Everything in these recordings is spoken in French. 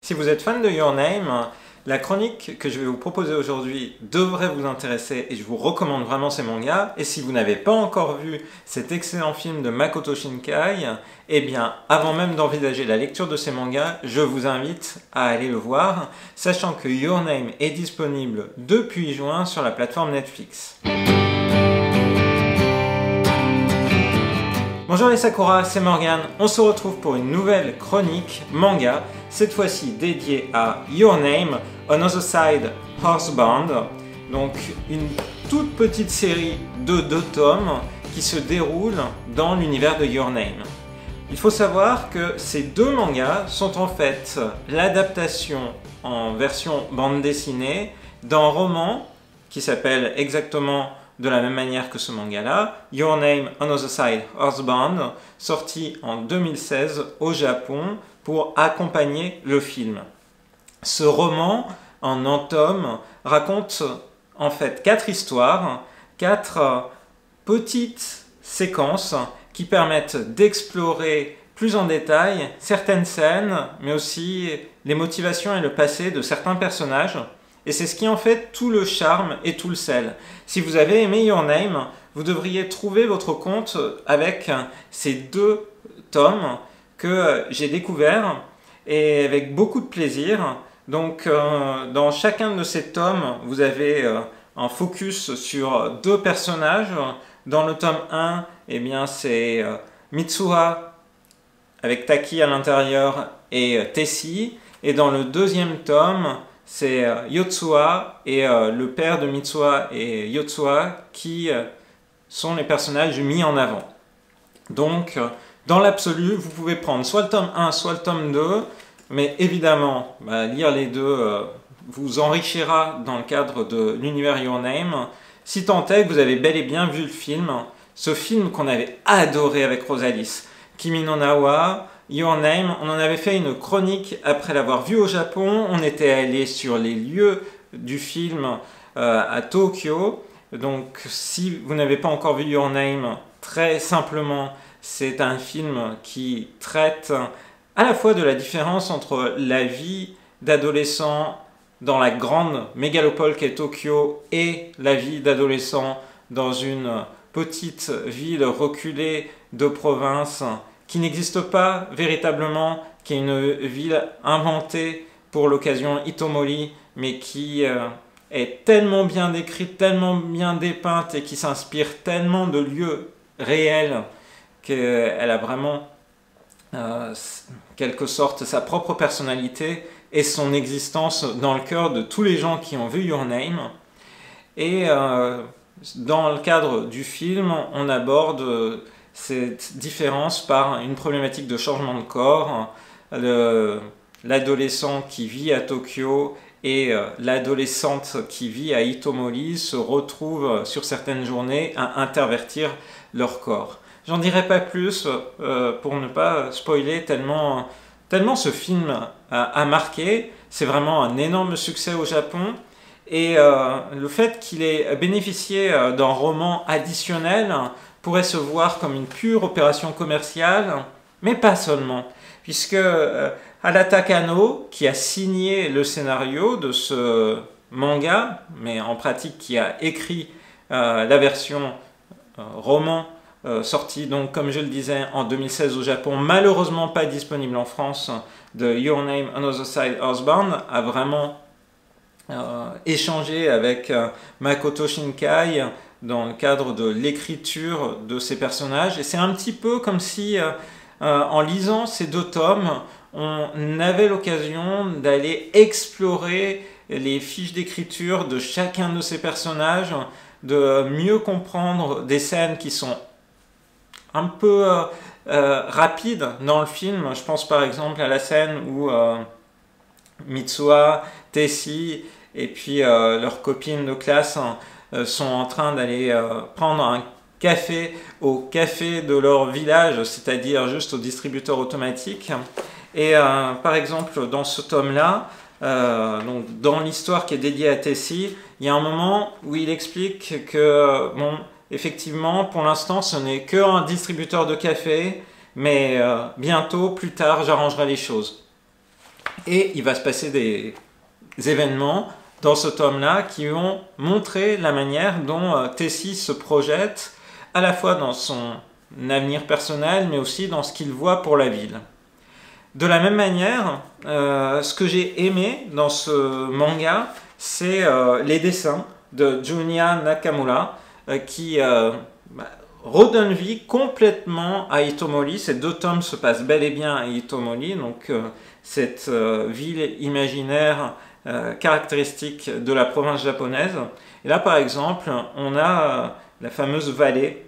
Si vous êtes fan de Your Name, la chronique que je vais vous proposer aujourd'hui devrait vous intéresser et je vous recommande vraiment ces mangas. Et si vous n'avez pas encore vu cet excellent film de Makoto Shinkai, eh bien, avant même d'envisager la lecture de ces mangas, je vous invite à aller le voir, sachant que Your Name est disponible depuis juin sur la plateforme Netflix. Bonjour les Sakura, c'est Morgane. On se retrouve pour une nouvelle chronique manga, cette fois-ci dédiée à Your Name, On Other Side Housebound. Donc une toute petite série de 2 tomes qui se déroule dans l'univers de Your Name. Il faut savoir que ces 2 mangas sont en fait l'adaptation en version bande dessinée d'un roman qui s'appelle exactement de la même manière que ce manga-là, Your Name on Other Side Housebound, sorti en 2016 au Japon pour accompagner le film. Ce roman, en un tome, raconte en fait 4 histoires, 4 petites séquences qui permettent d'explorer plus en détail certaines scènes, mais aussi les motivations et le passé de certains personnages. Et c'est ce qui en fait tout le charme et tout le sel. Si vous avez aimé Your Name, vous devriez trouver votre compte avec ces 2 tomes que j'ai découverts et avec beaucoup de plaisir. Donc dans chacun de ces tomes, vous avez un focus sur 2 personnages. Dans le tome 1, eh bien, c'est Mitsuha avec Taki à l'intérieur et Tessie. Et dans le 2e tome, c'est Yotsuha et le père de Mitsuha et Yotsuha qui sont les personnages mis en avant. Donc, dans l'absolu, vous pouvez prendre soit le tome 1, soit le tome 2, mais évidemment, lire les 2 vous enrichira dans le cadre de l'univers Your Name. Si tant est que vous avez bel et bien vu le film, ce film qu'on avait adoré avec Rosalis, Kimi no Na wa Your Name, on en avait fait une chronique après l'avoir vu au Japon. On était allé sur les lieux du film à Tokyo. Donc si vous n'avez pas encore vu Your Name, très simplement, c'est un film qui traite à la fois de la différence entre la vie d'adolescent dans la grande mégalopole qu'est Tokyo et la vie d'adolescent dans une petite ville reculée de province qui n'existe pas véritablement, qui est une ville inventée pour l'occasion Hitomori, mais qui est tellement bien décrite, tellement bien dépeinte et qui s'inspire tellement de lieux réels qu'elle a vraiment, quelque sorte, sa propre personnalité et son existence dans le cœur de tous les gens qui ont vu Your Name. Et dans le cadre du film, on aborde cette différence par une problématique de changement de corps, l'adolescent qui vit à Tokyo et l'adolescente qui vit à Hitomori se retrouvent sur certaines journées à intervertir leur corps. J'en dirai pas plus pour ne pas spoiler tellement ce film a marqué. C'est vraiment un énorme succès au Japon. Et le fait qu'il ait bénéficié d'un roman additionnel pourrait se voir comme une pure opération commerciale, mais pas seulement, puisque Arata Kano, qui a signé le scénario de ce manga, mais en pratique qui a écrit la version roman, sortie donc comme je le disais en 2016 au Japon, malheureusement pas disponible en France, de Your Name on Other Side Housebound, a vraiment échangé avec Makoto Shinkai dans le cadre de l'écriture de ces personnages. Et c'est un petit peu comme si, en lisant ces 2 tomes, on avait l'occasion d'aller explorer les fiches d'écriture de chacun de ces personnages, de mieux comprendre des scènes qui sont un peu rapides dans le film. Je pense par exemple à la scène où Mitsuha, Tessie et puis leurs copines de classe sont en train d'aller prendre un café au café de leur village, c'est-à-dire juste au distributeur automatique. Et par exemple, dans ce tome-là, donc dans l'histoire qui est dédiée à Tessie, il y a un moment où il explique que, bon, effectivement, pour l'instant, ce n'est qu'un distributeur de café, mais bientôt, plus tard, j'arrangerai les choses. Et il va se passer des événements dans ce tome-là qui vont montrer la manière dont Tessie se projette à la fois dans son avenir personnel, mais aussi dans ce qu'il voit pour la ville. De la même manière, ce que j'ai aimé dans ce manga, c'est les dessins de Junya Nakamura qui redonnent vie complètement à Hitomori. Ces 2 tomes se passent bel et bien à Hitomori, donc cette ville imaginaire caractéristique de la province japonaise. Et là, par exemple, on a la fameuse vallée,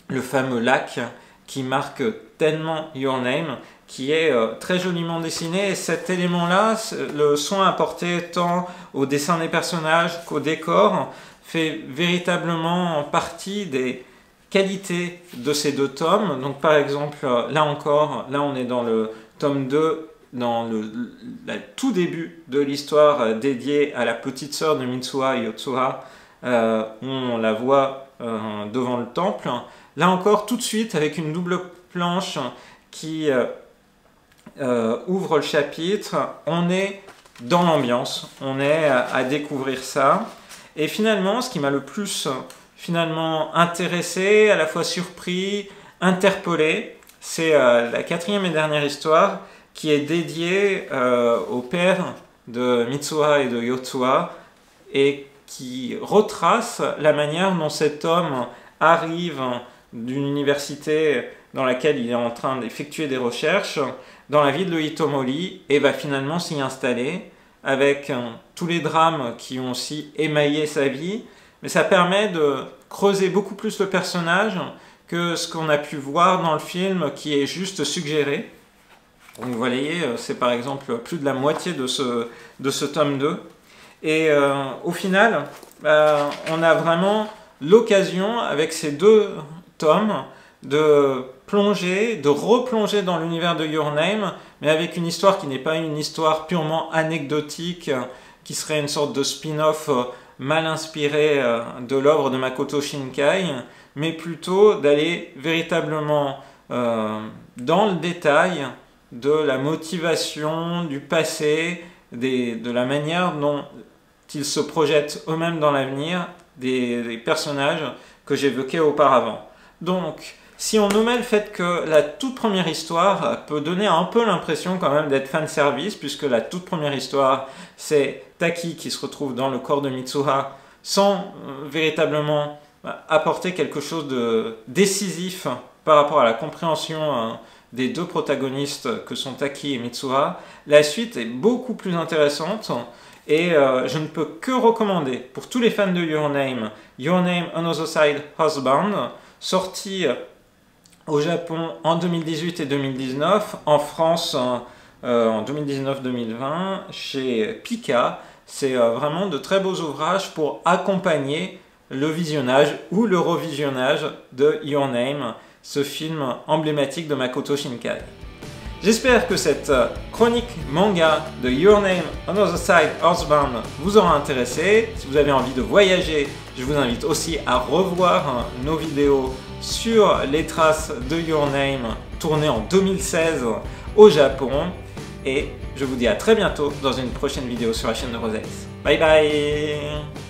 le fameux lac qui marque tellement Your Name, qui est très joliment dessiné. Et cet élément-là, le soin apporté tant au dessin des personnages qu'au décor, fait véritablement partie des qualités de ces 2 tomes. Donc par exemple, là encore, là on est dans le tome 2, dans le tout début de l'histoire dédiée à la petite sœur de Mitsuha, Yotsuha, où on la voit devant le temple. Là encore, tout de suite, avec une double planche qui ouvre le chapitre, on est dans l'ambiance, on est à découvrir ça. Et finalement, ce qui m'a le plus intéressé, à la fois surpris, interpellé, c'est la 4e et dernière histoire qui est dédiée au père de Mitsuha et de Yotsuha et qui retrace la manière dont cet homme arrive d'une université dans laquelle il est en train d'effectuer des recherches dans la ville de Hitomori et va finalement s'y installer avec tous les drames qui ont aussi émaillé sa vie. Mais ça permet de creuser beaucoup plus le personnage que ce qu'on a pu voir dans le film qui est juste suggéré. Donc vous voyez, c'est par exemple plus de la moitié de ce tome 2. Et au final, on a vraiment l'occasion avec ces 2 tomes de plonger, de replonger dans l'univers de Your Name, mais avec une histoire qui n'est pas une histoire purement anecdotique, qui serait une sorte de spin-off mal inspiré de l'œuvre de Makoto Shinkai, mais plutôt d'aller véritablement dans le détail de la motivation, du passé, de la manière dont ils se projettent eux-mêmes dans l'avenir des personnages que j'évoquais auparavant. Donc, si on omet le fait que la toute première histoire peut donner un peu l'impression quand même d'être fanservice, puisque la toute première histoire, c'est Taki qui se retrouve dans le corps de Mitsuha sans véritablement apporter quelque chose de décisif par rapport à la compréhension des 2 protagonistes que sont Taki et Mitsuha, la suite est beaucoup plus intéressante et je ne peux que recommander pour tous les fans de Your Name Another Side Husband, sorti au Japon en 2018 et 2019, en France en 2019-2020 chez Pika. C'est vraiment de très beaux ouvrages pour accompagner le visionnage ou le revisionnage de Your Name, ce film emblématique de Makoto Shinkai. J'espère que cette chronique manga de Your Name Another Side Earthbound vous aura intéressé. Si vous avez envie de voyager, je vous invite aussi à revoir nos vidéos sur les traces de Your Name tournées en 2016 au Japon. Et je vous dis à très bientôt dans une prochaine vidéo sur la chaîne de Rosex. Bye bye!